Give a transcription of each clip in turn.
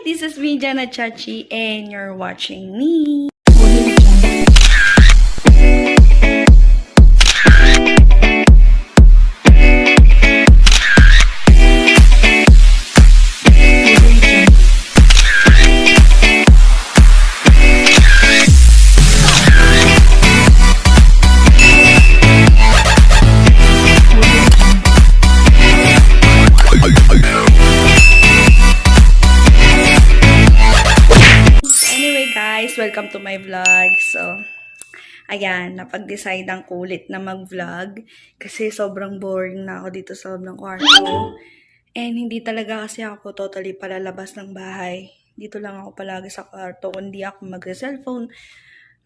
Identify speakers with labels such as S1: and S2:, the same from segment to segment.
S1: This is me, Jana Chachi, and you're watching me. Welcome to my vlog. So, ayan, napag-decide ang kulit na mag-vlog kasi sobrang boring na ako dito sa loob ng kwarto. And hindi talaga kasi ako totally palalabas ng bahay. Dito lang ako palagi sa kwarto. Kundi ako mag-cellphone,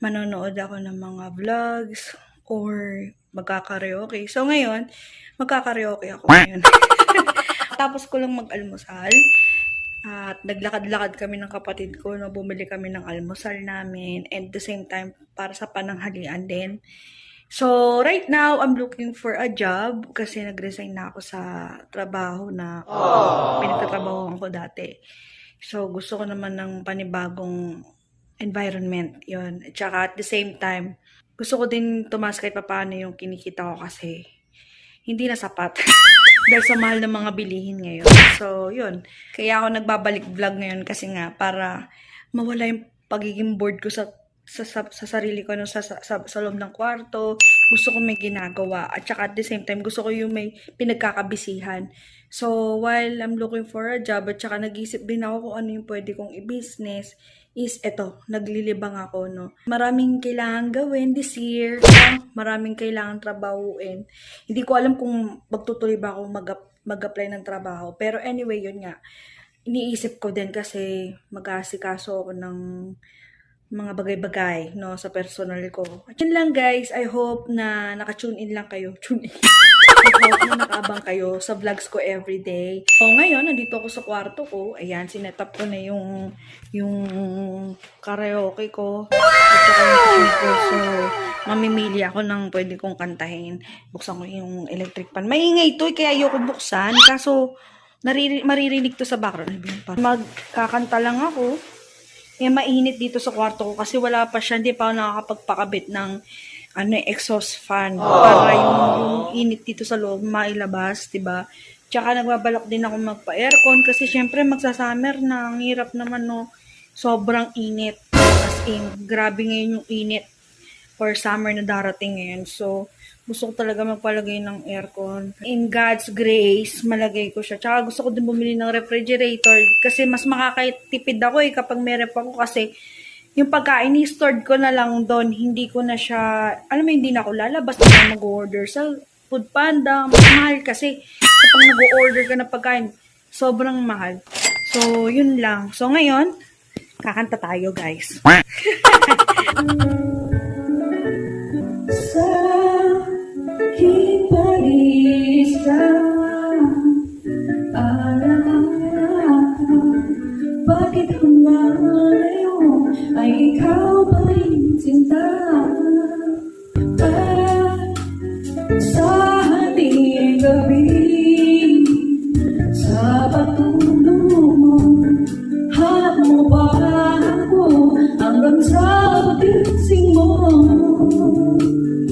S1: manonood ako ng mga vlogs, or magkakaraoke. So, ngayon, magkakaraoke ako ngayon. Tapos ko lang mag-almusal. At naglakad-lakad kami ng kapatid ko, no? Bumili kami ng almusal namin, and at the same time, para sa pananghalian din. So, right now, I'm looking for a job kasi nag-resign na ako sa trabaho na pinagtatrabahoan ko dati. So, gusto ko naman ng panibagong environment, yon. At saka at the same time, gusto ko din tumaas kahit paano yung kinikita ko kasi hindi na sapat. Dahil sa mahal ng mga bilihin ngayon. So, yun. Kaya ako nagbabalik vlog ngayon kasi nga para mawala yung pagiging bored ko sa sarili ko, no, sa loob ng kwarto. Gusto ko may ginagawa. At saka at the same time, gusto ko yung may pinagkakabisihan. So, while I'm looking for a job at saka nag-isip din ako kung ano yung pwede kong i-business, is eto, naglilibang ako, no. Maraming kailangan gawin this year, no? Maraming kailangan trabahuin. Hindi ko alam kung magtutuloy ba ako mag-apply ng trabaho. Pero anyway, yun nga. Iniisip ko din kasi mag-aasikaso ako ng mga bagay-bagay, no, sa personal ko. At yun lang, guys. I hope na naka-tune in lang kayo. Tune in. I hope na nakaabang kayo sa vlogs ko everyday. So, ngayon, nandito ako sa kwarto ko. Ayan, sinetup ko na yung karaoke ko. At saka yung ko. So, mamimili ako ng pwede kong kantahin. Buksan ko yung electric fan. Maingay ito, kaya ayoko buksan. Kaso, maririnig to sa background. Magkakanta lang ako. Mainit dito sa kwarto ko kasi wala pa siya. Hindi pa ako nakakapagpakabit ng exhaust fan para yung init dito sa loob mailabas, 'di ba? Tsaka nagbabalak din ako magpa-aircon kasi syempre magsa-summer na, ang hirap naman, no. Sobrang init. As in, grabe ngayon yung init for summer na darating ngayon. So, gusto ko talaga magpalagay ng aircon. In God's grace, malagay ko siya. Tsaka gusto ko din bumili ng refrigerator kasi mas makakatipid ako kapag may ref ako kasi yung pagkain, i-stored ko na lang doon. Hindi ko na siya, alam mo, hindi na ako lalabas na mag-order sa Food Panda. Mas mahal kasi kapag nag-order ka ng pagkain, sobrang mahal. So, yun lang. So, ngayon, kakanta tayo, guys. Sa aking pag-isa, bakit hanggang ngayon ay ikaw pa rin sinta? At sa hating gabi, sa pagtulog mo, hanap mo ba ako hanggang sa pagising mo?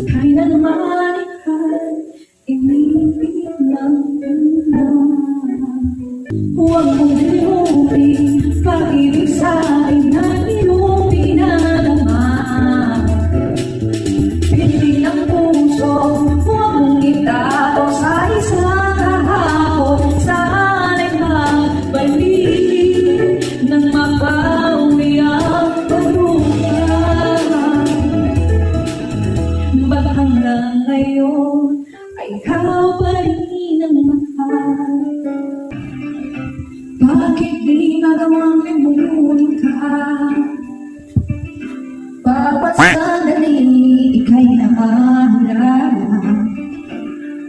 S1: Kailanman ika'y inibig lang mo. Huwag mong dinubi pag-ibig sa'kin na iyong pinadama. Pinig ng puso, huwag mong itago sa isang kahapon. Sana'y magbalik nang mapawi ang parugan. Ba't hanggang ngayon ay ikaw pa rin ang mahal? Bakit di magawang limunin ka? Bawat sandali ika'y nakahalala.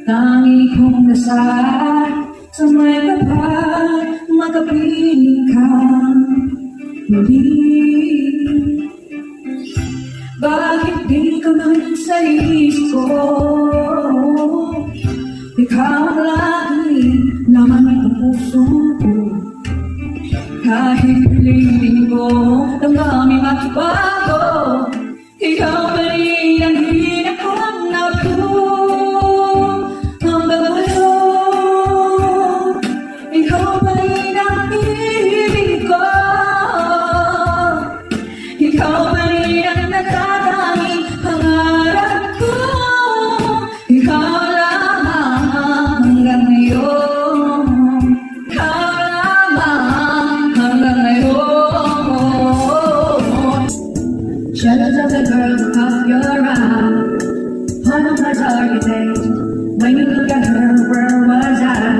S1: Tangi kong dasal sa may kapal, makapiling ka muli. Bakit di ka man sa isip ko? Ikaw ang lagi laman ng puso ko.
S2: kahit linggo ng aming magbago, ikaw pa rin ang hinahanap ko. Hanggang ngayon, ikaw pa rin ang ibig ko. Ikaw pa rin ang natatanging pangarap ko. Ikaw lamang hanggang ngayon. Ikaw lamang hanggang ngayon. Shadows of the girl who caught your eye, one of my darkest days. When you look at her, where was I?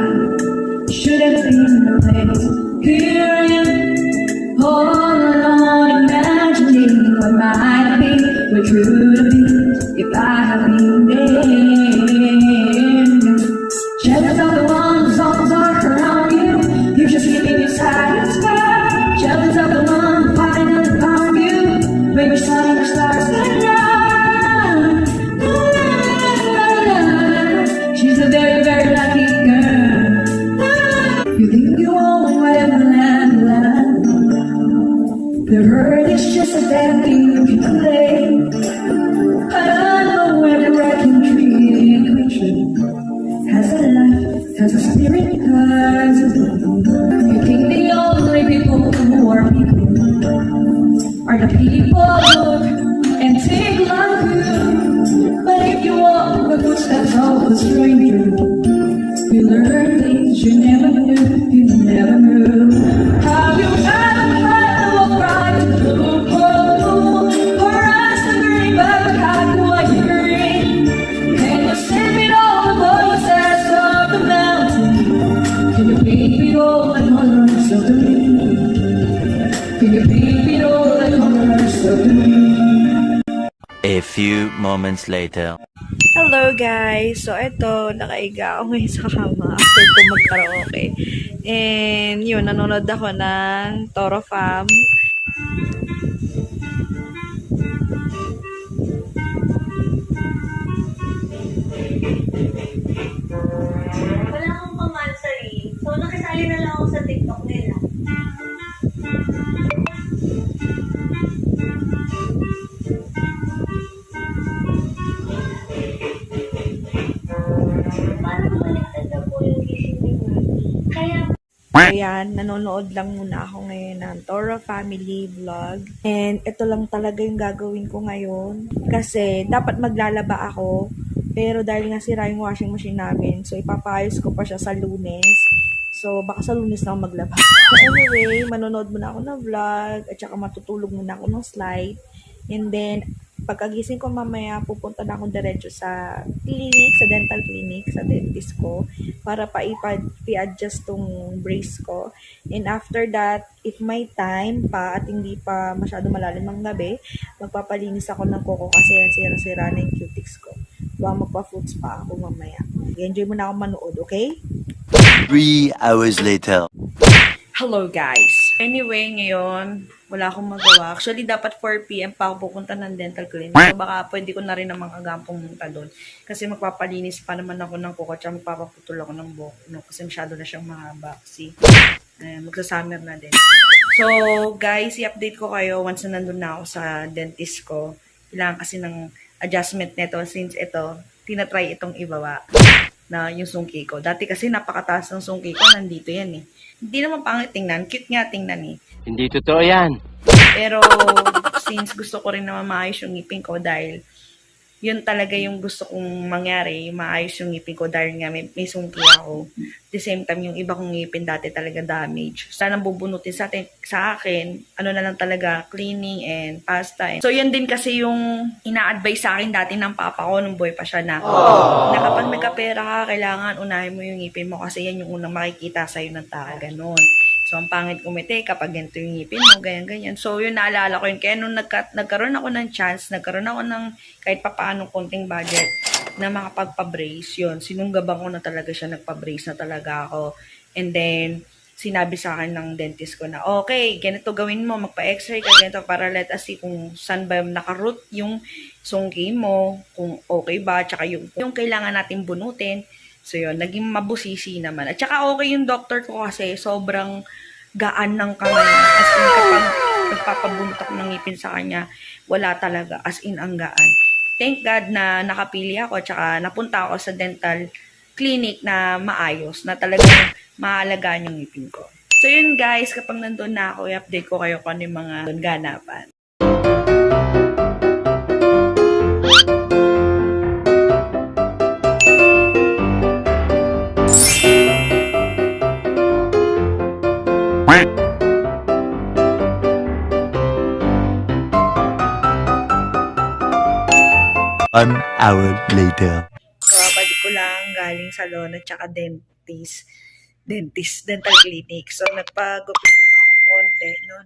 S2: Should have been the place. Here I am, all alone, imagining what might have been, what could have been if I had been there. Shadows of the ones, songs are around you. You're just sleeping inside the sky. Shadows of the one who finally found you. Baby, sun and the stars align. She's a very, very lucky girl. You think you own whatever land. The hurt is just a damn thing you can play. I don't know every wrecking tree and creature has a life, has a spirit, has a being. You think the only people who are people are the people who look and think like you. But if you walk the footsteps of a stranger, you learn things you never knew, you never knew. Have you ever had a cry to look for us to bring back what you're in? Can you sing it all the voices of the mountain? Can you paint it all the colors of the moon? Can you paint it all the colors of the moon?
S3: A few moments later.
S1: Hello guys! So eto, nakaiga ako ngayon sa kama after ko mag-karaoke. And yun, nanonood ako ng Toro Fam.
S4: Wala akong pamansari. So, nakisali na lang ako sa TikTok nila. Parang baliktad na po yung gising ni Mami. Kaya,
S1: Ayan, nanonood lang muna ako ngayon ng Toro Family Vlog. And ito lang talaga yung gagawin ko ngayon. Kasi dapat maglalaba ako. Pero dahil nga sira yung washing machine namin, so ipapayos ko pa siya sa Lunes. So baka sa Lunes na ako maglaba. So anyway, manonood muna ako ng vlog at saka matutulog muna ako ng slide. And then, pagkagising ko mamaya, pupunta na akong diretso sa clinic, sa dental clinic, sa dentist ko, para i-adjust tong brace ko. And after that, if may time pa at hindi pa masyado malalim ang gabi, magpapalinis ako ng kuko kasi yan sira-sira na yung cutics ko. Baka magpa-fruits pa ako mamaya. Enjoy mo na ako manood, okay?
S3: 3 hours later.
S1: Hello guys! Anyway, ngayon, wala akong magawa. Actually, dapat 4 p.m. pa ako pupunta ng dental clinic. So, baka pwede ko na rin namang agang pumunta doon. Kasi magpapalinis pa naman ako ng kuko, tsaka magpapaputol ako ng buhok. No? Kasi masyado na siyang mahaba. Kasi, magsa-summer na din. So, guys, i-update ko kayo once na nandun na ako sa dentist ko. Kailangan kasi ng adjustment nito since ito, tinatry itong ibaba na yung sungki ko. Dati kasi napakataas ng sungki ko, nandito yan eh. Hindi naman pangit tingnan, cute nga tingnan eh.
S3: Hindi totoo yan.
S1: Pero since gusto ko rin naman maayos yung ngipin ko dahil yun talaga yung gusto kong mangyari, yung maayos yung ngipin ko dahil nga may sungki ako. At the same time, yung iba kong ngipin dati talaga damage. Sana bubunutin sa akin, ano na lang talaga, cleaning and pasta. So yun din kasi yung ina-advise sa akin dati ng papa ko nung boy pa siya na kapag nagkapera ka, kailangan unahin mo yung ngipin mo kasi yan yung unang makikita sa'yo ng tao. Ganon. So, ang pangit kumite kapag ganito yung ngipin mo, ganyan-ganyan. So, yun, naalala ko yun. Kaya nung nagkaroon ako ng chance, nagkaroon ako ng kahit papaanong konting budget na makapagpa-brace, yun. Sinunggabang ko na talaga siya, nagpa-brace na talaga ako. And then, sinabi sa akin ng dentist ko na, okay, ganito gawin mo, magpa-x-ray ka ganito para let us see kung saan ba naka-root yung sungki mo, kung okay ba, tsaka yung kailangan natin bunutin. So, yun, naging mabusisi naman. At saka okay yung doctor ko kasi sobrang gaan ng kamay niya. As in, kapag nagpapabuntok ng ngipin sa kanya, wala talaga. As in, ang gaan. Thank God na nakapili ako, tsaka napunta ako sa dental clinic na maayos, na talagang maalagaan yung ngipin ko. So yun guys, kapag nandun na ako, i-update ko kayo kung ano yung mga ganapan.
S3: One hour later.
S1: Kakabalik ko lang galing salon at tsaka dental clinic. So, nagpagupit lang ako konti, no?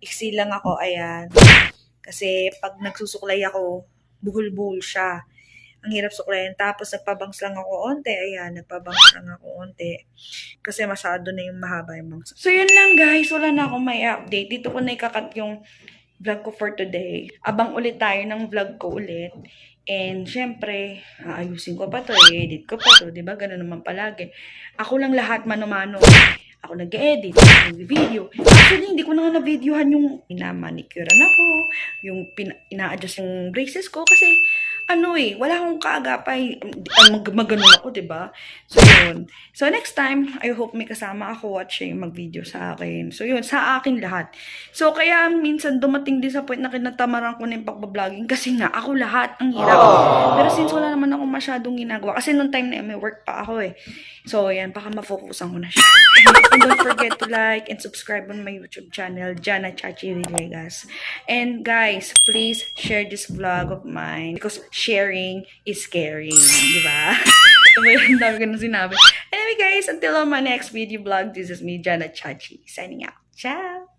S1: Iksi lang ako, ayan. Kasi, pag nagsusuklay ako, buhol-buhol siya. Ang hirap suklayin. Tapos, nagpabangs lang ako konti, ayan. Nagpabangs lang ako konti. Kasi, masyado na yung mahaba yung bangs. So, yun lang guys. Wala na akong may update. Dito ko na ikakat yung vlog ko for today. Abang ulit tayo ng vlog ko ulit. And, syempre, aayusin ko pa to, i-edit ko pa to, diba? Ganun naman palagi. Ako lang lahat, mano-mano. Ako nag-edit, nag-video. Actually, hindi ko na nga na-videohan yung pinamanicurean ako, yung ina-adjust yung braces ko, kasi, wala akong kaagapay. Maganon ako, diba? So, yun. So, next time, I hope may kasama ako at siya yung mag-video sa akin. So, yun, sa akin lahat. So, kaya minsan dumating din sa point na kinatamaran ko na yung pagbabloging kasi nga, ako lahat, ang hirap. Pero since wala naman ako masyadong ginagawa, kasi nung time na may work pa ako eh. So, yan, baka mafokusan ko na siya. And don't forget to like and subscribe on my YouTube channel, Jana Chachi Villegas. And guys, please share this vlog of mine because sharing is caring, di ba? So, ang dami ko na sinabi. Anyway guys, until on my next video vlog, this is me, Jana Chachi, signing out. Ciao!